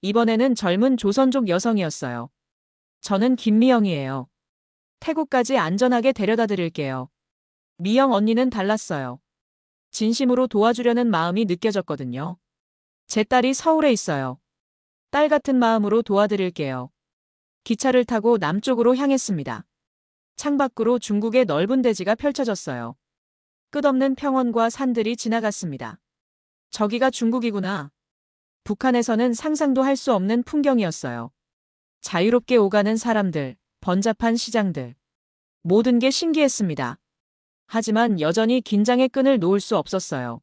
이번에는 젊은 조선족 여성이었어요. 저는 김미영이에요. 태국까지 안전하게 데려다 드릴게요. 미영 언니는 달랐어요. 진심으로 도와주려는 마음이 느껴졌거든요. 제 딸이 서울에 있어요. 딸 같은 마음으로 도와드릴게요. 기차를 타고 남쪽으로 향했습니다. 창밖으로 중국의 넓은 대지가 펼쳐졌어요. 끝없는 평원과 산들이 지나갔습니다. 저기가 중국이구나. 북한에서는 상상도 할 수 없는 풍경이었어요. 자유롭게 오가는 사람들, 번잡한 시장들. 모든 게 신기했습니다. 하지만 여전히 긴장의 끈을 놓을 수 없었어요.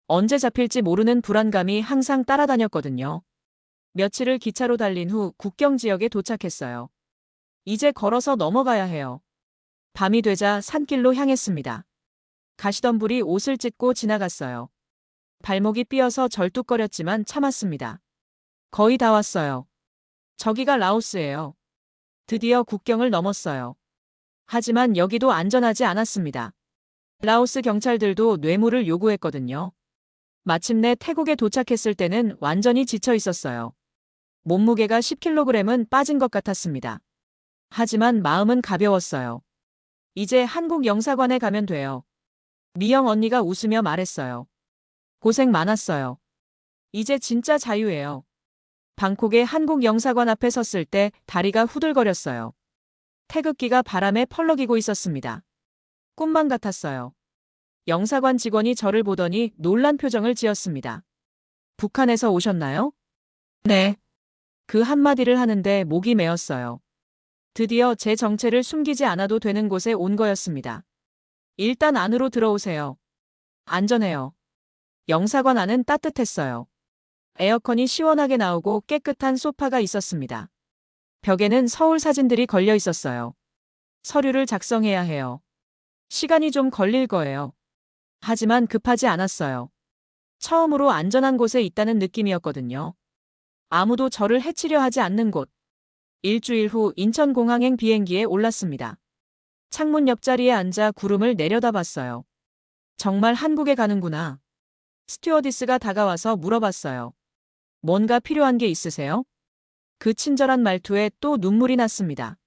언제 잡힐지 모르는 불안감이 항상 따라다녔거든요. 며칠을 기차로 달린 후 국경 지역에 도착했어요. 이제 걸어서 넘어가야 해요. 밤이 되자 산길로 향했습니다. 가시던 불이 옷을 찢고 지나갔어요. 발목이 삐어서 절뚝거렸지만 참았습니다. 거의 다 왔어요. 저기가 라오스예요. 드디어 국경을 넘었어요. 하지만 여기도 안전하지 않았습니다. 라오스 경찰들도 뇌물을 요구했거든요. 마침내 태국에 도착했을 때는 완전히 지쳐 있었어요. 몸무게가 10kg은 빠진 것 같았습니다. 하지만 마음은 가벼웠어요. 이제 한국 영사관에 가면 돼요. 미영 언니가 웃으며 말했어요. 고생 많았어요. 이제 진짜 자유예요. 방콕의 한국 영사관 앞에 섰을 때 다리가 후들거렸어요. 태극기가 바람에 펄럭이고 있었습니다. 꿈만 같았어요. 영사관 직원이 저를 보더니 놀란 표정을 지었습니다. 북한에서 오셨나요? 네. 그 한마디를 하는데 목이 메었어요. 드디어 제 정체를 숨기지 않아도 되는 곳에 온 거였습니다. 일단 안으로 들어오세요. 안전해요. 영사관 안은 따뜻했어요. 에어컨이 시원하게 나오고 깨끗한 소파가 있었습니다. 벽에는 서울 사진들이 걸려 있었어요. 서류를 작성해야 해요. 시간이 좀 걸릴 거예요. 하지만 급하지 않았어요. 처음으로 안전한 곳에 있다는 느낌이었거든요. 아무도 저를 해치려 하지 않는 곳. 일주일 후 인천공항행 비행기에 올랐습니다. 창문 옆자리에 앉아 구름을 내려다봤어요. 정말 한국에 가는구나. 스튜어디스가 다가와서 물어봤어요. 뭔가 필요한 게 있으세요? 그 친절한 말투에 또 눈물이 났습니다.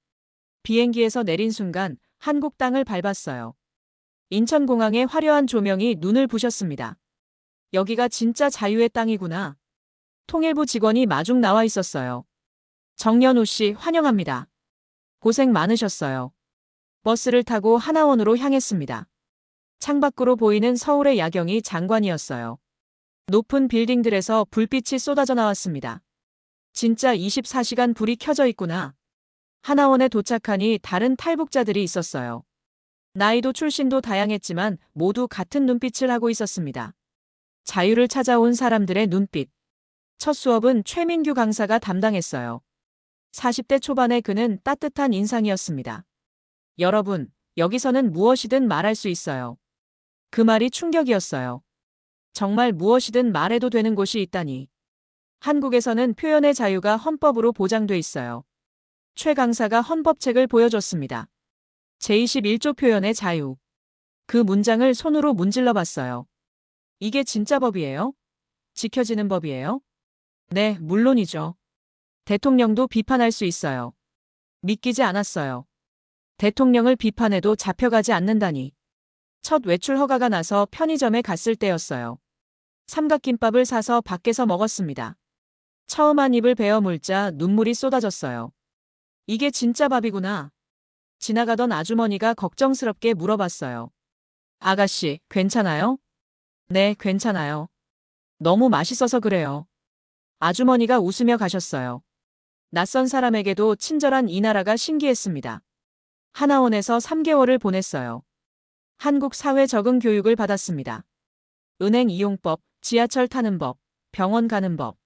비행기에서 내린 순간 한국 땅을 밟았어요. 인천공항의 화려한 조명이 눈을 부셨습니다. 여기가 진짜 자유의 땅이구나. 통일부 직원이 마중 나와 있었어요. 정연우 씨 환영합니다. 고생 많으셨어요. 버스를 타고 하나원으로 향했습니다. 창밖으로 보이는 서울의 야경이 장관이었어요. 높은 빌딩들에서 불빛이 쏟아져 나왔습니다. 진짜 24시간 불이 켜져 있구나. 하나원에 도착하니 다른 탈북자들이 있었어요. 나이도 출신도 다양했지만 모두 같은 눈빛을 하고 있었습니다. 자유를 찾아온 사람들의 눈빛. 첫 수업은 최민규 강사가 담당했어요. 40대 초반의 그는 따뜻한 인상이었습니다. 여러분, 여기서는 무엇이든 말할 수 있어요. 그 말이 충격이었어요. 정말 무엇이든 말해도 되는 곳이 있다니. 한국에서는 표현의 자유가 헌법으로 보장돼 있어요. 최 강사가 헌법책을 보여줬습니다. 제21조 표현의 자유. 그 문장을 손으로 문질러 봤어요. 이게 진짜 법이에요? 지켜지는 법이에요? 네, 물론이죠. 대통령도 비판할 수 있어요. 믿기지 않았어요. 대통령을 비판해도 잡혀가지 않는다니. 첫 외출 허가가 나서 편의점에 갔을 때였어요. 삼각김밥을 사서 밖에서 먹었습니다. 처음 한 입을 베어 물자 눈물이 쏟아졌어요. 이게 진짜 밥이구나. 지나가던 아주머니가 걱정스럽게 물어봤어요. 아가씨, 괜찮아요? 네, 괜찮아요. 너무 맛있어서 그래요. 아주머니가 웃으며 가셨어요. 낯선 사람에게도 친절한 이 나라가 신기했습니다. 하나원에서 3개월을 보냈어요. 한국 사회 적응 교육을 받았습니다. 은행 이용법, 지하철 타는 법, 병원 가는 법.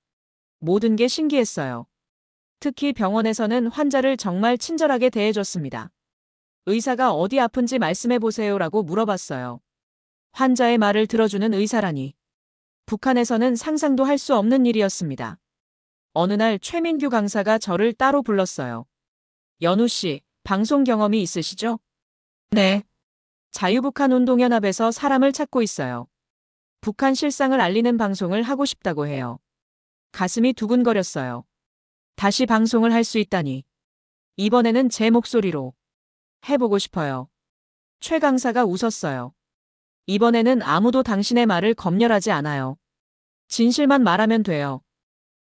모든 게 신기했어요. 특히 병원에서는 환자를 정말 친절하게 대해줬습니다. 의사가 어디 아픈지 말씀해 보세요라고 물어봤어요. 환자의 말을 들어주는 의사라니. 북한에서는 상상도 할 수 없는 일이었습니다. 어느 날 최민규 강사가 저를 따로 불렀어요. 연우 씨, 방송 경험이 있으시죠? 네. 자유북한 운동연합에서 사람을 찾고 있어요. 북한 실상을 알리는 방송을 하고 싶다고 해요. 가슴이 두근거렸어요. 다시 방송을 할 수 있다니. 이번에는 제 목소리로 해보고 싶어요. 최 강사가 웃었어요. 이번에는 아무도 당신의 말을 검열하지 않아요. 진실만 말하면 돼요.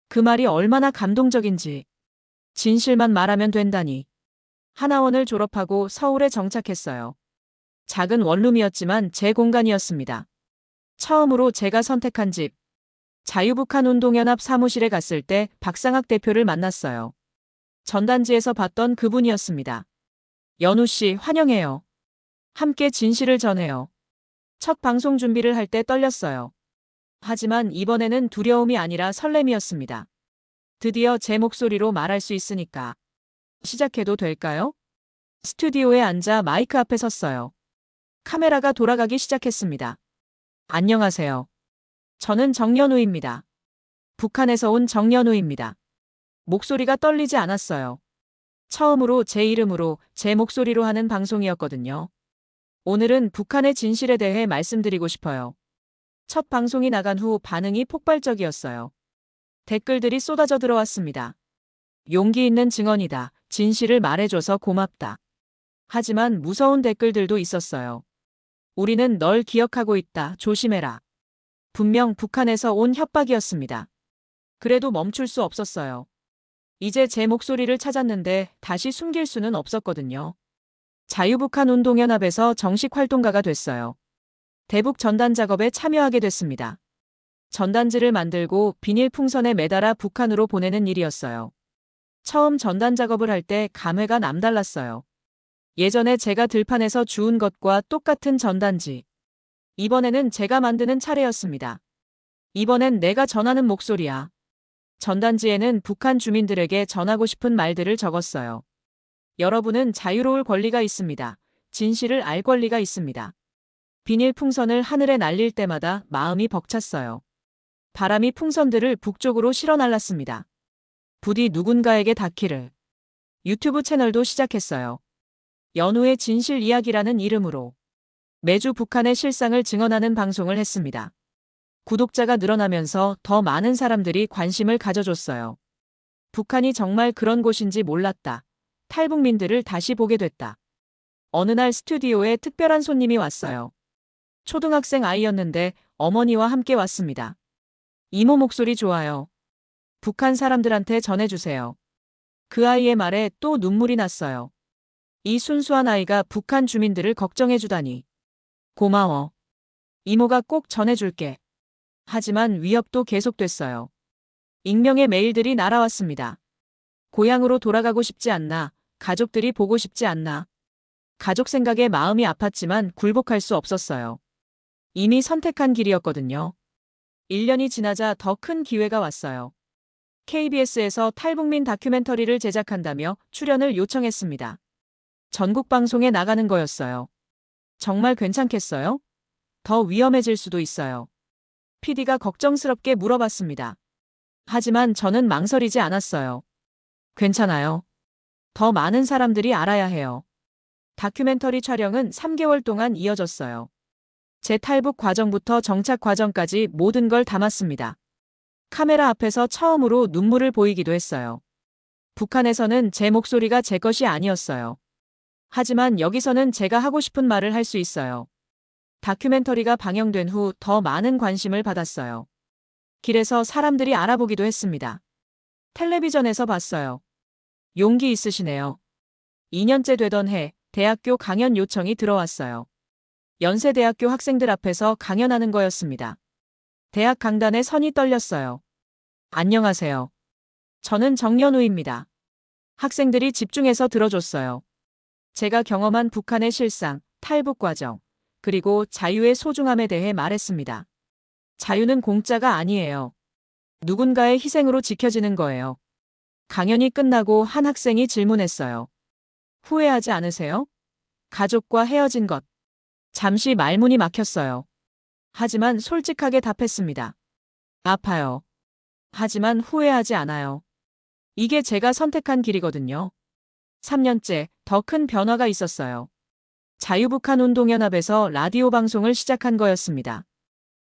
그 말이 얼마나 감동적인지. 진실만 말하면 된다니. 하나원을 졸업하고 서울에 정착했어요. 작은 원룸이었지만 제 공간이었습니다. 처음으로 제가 선택한 집. 자유북한 운동연합 사무실에 갔을 때 박상학 대표를 만났어요. 전단지에서 봤던 그분이었습니다. 연우 씨, 환영해요. 함께 진실을 전해요. 첫 방송 준비를 할 때 떨렸어요. 하지만 이번에는 두려움이 아니라 설렘이었습니다. 드디어 제 목소리로 말할 수 있으니까. 시작해도 될까요? 스튜디오에 앉아 마이크 앞에 섰어요. 카메라가 돌아가기 시작했습니다. 안녕하세요. 저는 정연우입니다. 북한에서 온 정연우입니다. 목소리가 떨리지 않았어요. 처음으로 제 이름으로, 제 목소리로 하는 방송이었거든요. 오늘은 북한의 진실에 대해 말씀드리고 싶어요. 첫 방송이 나간 후 반응이 폭발적이었어요. 댓글들이 쏟아져 들어왔습니다. 용기 있는 증언이다. 진실을 말해줘서 고맙다. 하지만 무서운 댓글들도 있었어요. 우리는 널 기억하고 있다. 조심해라. 분명 북한에서 온 협박이었습니다. 그래도 멈출 수 없었어요. 이제 제 목소리를 찾았는데 다시 숨길 수는 없었거든요. 자유북한 운동연합에서 정식 활동가가 됐어요. 대북 전단 작업에 참여하게 됐습니다. 전단지를 만들고 비닐 풍선에 매달아 북한으로 보내는 일이었어요. 처음 전단 작업을 할 때 감회가 남달랐어요. 예전에 제가 들판에서 주운 것과 똑같은 전단지. 이번에는 제가 만드는 차례였습니다. 이번엔 내가 전하는 목소리야. 전단지에는 북한 주민들에게 전하고 싶은 말들을 적었어요. 여러분은 자유로울 권리가 있습니다. 진실을 알 권리가 있습니다. 비닐 풍선을 하늘에 날릴 때마다 마음이 벅찼어요. 바람이 풍선들을 북쪽으로 실어 날랐습니다. 부디 누군가에게 닿기를. 유튜브 채널도 시작했어요. 연우의 진실 이야기라는 이름으로 매주 북한의 실상을 증언하는 방송을 했습니다. 구독자가 늘어나면서 더 많은 사람들이 관심을 가져줬어요. 북한이 정말 그런 곳인지 몰랐다. 탈북민들을 다시 보게 됐다. 어느 날 스튜디오에 특별한 손님이 왔어요. 초등학생 아이였는데 어머니와 함께 왔습니다. 이모 목소리 좋아요. 북한 사람들한테 전해주세요. 그 아이의 말에 또 눈물이 났어요. 이 순수한 아이가 북한 주민들을 걱정해주다니. 고마워. 이모가 꼭 전해줄게. 하지만 위협도 계속됐어요. 익명의 메일들이 날아왔습니다. 고향으로 돌아가고 싶지 않나. 가족들이 보고 싶지 않나. 가족 생각에 마음이 아팠지만 굴복할 수 없었어요. 이미 선택한 길이었거든요. 1년이 지나자 더 큰 기회가 왔어요. KBS에서 탈북민 다큐멘터리를 제작한다며 출연을 요청했습니다. 전국 방송에 나가는 거였어요. 정말 괜찮겠어요? 더 위험해질 수도 있어요. PD가 걱정스럽게 물어봤습니다. 하지만 저는 망설이지 않았어요. 괜찮아요. 더 많은 사람들이 알아야 해요. 다큐멘터리 촬영은 3개월 동안 이어졌어요. 제 탈북 과정부터 정착 과정까지 모든 걸 담았습니다. 카메라 앞에서 처음으로 눈물을 보이기도 했어요. 북한에서는 제 목소리가 제 것이 아니었어요. 하지만 여기서는 제가 하고 싶은 말을 할 수 있어요. 다큐멘터리가 방영된 후 더 많은 관심을 받았어요. 길에서 사람들이 알아보기도 했습니다. 텔레비전에서 봤어요. 용기 있으시네요. 2년째 되던 해 대학교 강연 요청이 들어왔어요. 연세대학교 학생들 앞에서 강연하는 거였습니다. 대학 강단에 선이 떨렸어요. 안녕하세요. 저는 정연우입니다. 학생들이 집중해서 들어줬어요. 제가 경험한 북한의 실상, 탈북 과정, 그리고 자유의 소중함에 대해 말했습니다. 자유는 공짜가 아니에요. 누군가의 희생으로 지켜지는 거예요. 강연이 끝나고 한 학생이 질문했어요. 후회하지 않으세요? 가족과 헤어진 것. 잠시 말문이 막혔어요. 하지만 솔직하게 답했습니다. 아파요. 하지만 후회하지 않아요. 이게 제가 선택한 길이거든요. 3년째 더 큰 변화가 있었어요. 자유북한운동연합에서 라디오 방송을 시작한 거였습니다.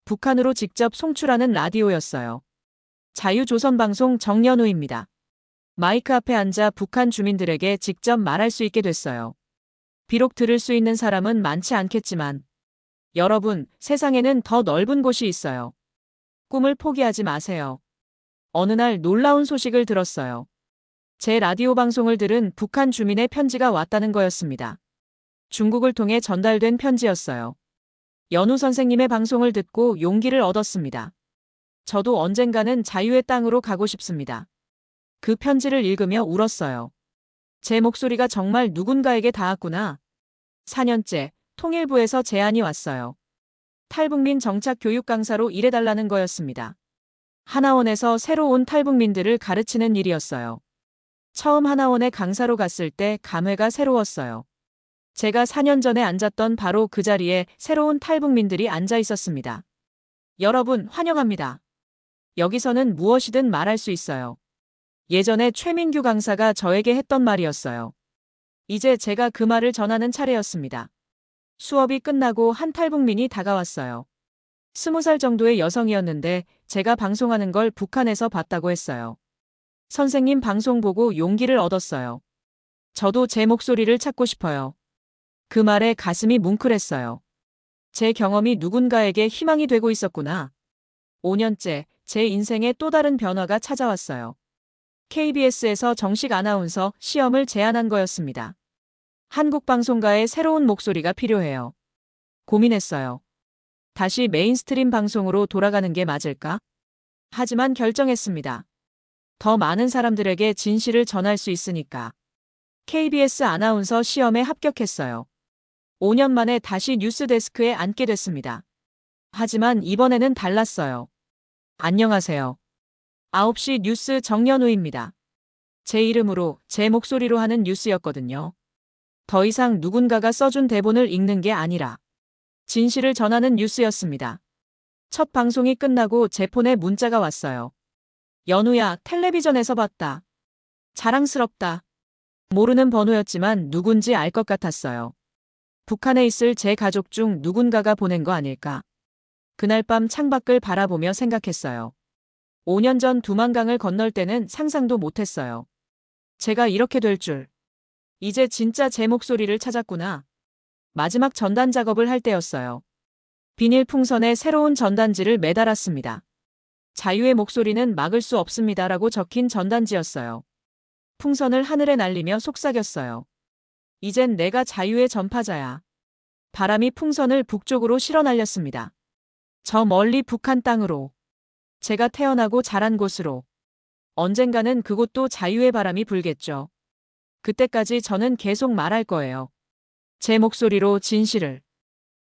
북한으로 직접 송출하는 라디오였어요. 자유조선방송 정연우입니다. 마이크 앞에 앉아 북한 주민들에게 직접 말할 수 있게 됐어요. 비록 들을 수 있는 사람은 많지 않겠지만 여러분, 세상에는 더 넓은 곳이 있어요. 꿈을 포기하지 마세요. 어느 날 놀라운 소식을 들었어요. 제 라디오 방송을 들은 북한 주민의 편지가 왔다는 거였습니다. 중국을 통해 전달된 편지였어요. 연우 선생님의 방송을 듣고 용기를 얻었습니다. 저도 언젠가는 자유의 땅으로 가고 싶습니다. 그 편지를 읽으며 울었어요. 제 목소리가 정말 누군가에게 닿았구나. 4년째 통일부에서 제안이 왔어요. 탈북민 정착 교육 강사로 일해달라는 거였습니다. 하나원에서 새로 온 탈북민들을 가르치는 일이었어요. 처음 하나원에 강사로 갔을 때 감회가 새로웠어요. 제가 4년 전에 앉았던 바로 그 자리에 새로운 탈북민들이 앉아 있었습니다. 여러분, 환영합니다. 여기서는 무엇이든 말할 수 있어요. 예전에 최민규 강사가 저에게 했던 말이었어요. 이제 제가 그 말을 전하는 차례였습니다. 수업이 끝나고 한 탈북민이 다가왔어요. 20살 정도의 여성이었는데 제가 방송하는 걸 북한에서 봤다고 했어요. 선생님 방송 보고 용기를 얻었어요. 저도 제 목소리를 찾고 싶어요. 그 말에 가슴이 뭉클했어요. 제 경험이 누군가에게 희망이 되고 있었구나. 5년째 제 인생에 또 다른 변화가 찾아왔어요. KBS에서 정식 아나운서 시험을 제안한 거였습니다. 한국 방송가의 새로운 목소리가 필요해요. 고민했어요. 다시 메인스트림 방송으로 돌아가는 게 맞을까? 하지만 결정했습니다. 더 많은 사람들에게 진실을 전할 수 있으니까. KBS 아나운서 시험에 합격했어요. 5년 만에 다시 뉴스데스크에 앉게 됐습니다. 하지만 이번에는 달랐어요. 안녕하세요. 9시 뉴스 정연우입니다. 제 이름으로, 제 목소리로 하는 뉴스였거든요. 더 이상 누군가가 써준 대본을 읽는 게 아니라 진실을 전하는 뉴스였습니다. 첫 방송이 끝나고 제 폰에 문자가 왔어요. 연우야, 텔레비전에서 봤다. 자랑스럽다. 모르는 번호였지만 누군지 알 것 같았어요. 북한에 있을 제 가족 중 누군가가 보낸 거 아닐까. 그날 밤 창밖을 바라보며 생각했어요. 5년 전 두만강을 건널 때는 상상도 못했어요. 제가 이렇게 될 줄. 이제 진짜 제 목소리를 찾았구나. 마지막 전단 작업을 할 때였어요. 비닐 풍선에 새로운 전단지를 매달았습니다. 자유의 목소리는 막을 수 없습니다라고 적힌 전단지였어요. 풍선을 하늘에 날리며 속삭였어요. 이젠 내가 자유의 전파자야. 바람이 풍선을 북쪽으로 실어 날렸습니다. 저 멀리 북한 땅으로. 제가 태어나고 자란 곳으로. 언젠가는 그곳도 자유의 바람이 불겠죠. 그때까지 저는 계속 말할 거예요. 제 목소리로 진실을.